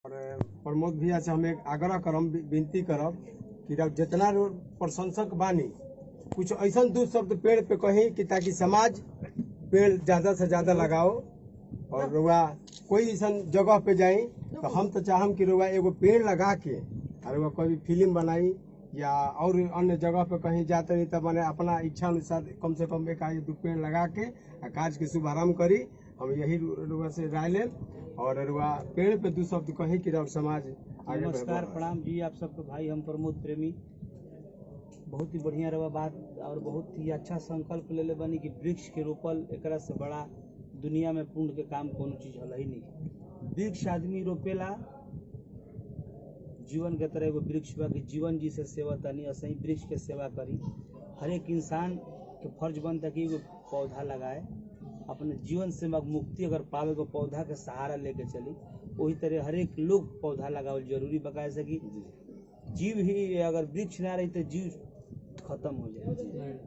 और प्रमोद भैया से हम एक आग्रह करम विनती करब कि जितना प्रशंसक बानी कुछ ऐसा दो शब्द पेड़ पे कही कि ताकि समाज पेड़ ज्यादा से ज्यादा लगाओ। और रुआ कोई ऐसा जगह पे जाई तो हम तो चाहम कि रुआ एगो पेड़ लगा के और रुआ कोई फिल्म बनाई या और अन्य जगह पे कहीं जाते नहीं तो मैंने अपना इच्छा अनुसार कम से कम एक दो पेड़ लगा के कार्य के शुभारम्भ करी। हम यही रुआ से राय ले और रुआ पेड़ पे दो शब्द कही कि समाज आगे। नमस्कार, प्रणाम जी आप सबको। भाई हम प्रमोद प्रेमी बहुत ही बढ़िया रहा बात और बहुत ही अच्छा संकल्प ले ले बनी कि वृक्ष के रोपल एकरा से बड़ा दुनिया में पुण्य के काम कोनो चीज हल ही नहीं। वृक्ष आदमी रोपेला जीवन के तरह एगो वृक्ष बा कि जीवन जी से सेवा तनी असही वृक्ष के सेवा करी। हर एक इंसान के फर्ज बनता कि एगो पौधा लगाए, अपने जीवन से मुक्ति अगर पावे को पौधा के सहारा लेके चली। वही तरह हर एक लोग पौधा लगावल जरूरी बकाए से कि जीव ही अगर वृक्ष ना रही तो जीव खत्म हो जाए।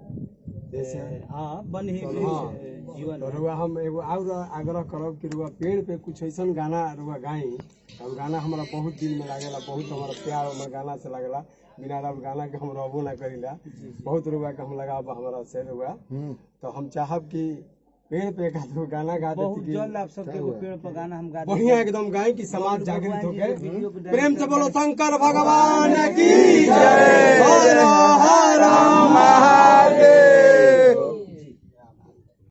जैसे हाँ बन ही जीवन तो रुआ हम एगो और आग्रह करब कि रुआ पेड़ पे कुछ ऐसा गाना रुआ गाई। और गाना हमारा बहुत दिल में लागेला, बहुत हमारा प्यार हमारा गाना से लागेला। बिना रब गाना के हम रहबो ना करीला, बहुत रुआ के हम लगाव हमारा से रुआ। तो हम चाहब कि पेड़ पे गाना गा बहुत देती जल्द आप सबके एगो पेड़ पर गाना हम गा बढ़िया एकदम गाय कि समाज जागृत होके। प्रेम से बोलो शंकर भगवान की जय। हर हर महादेव।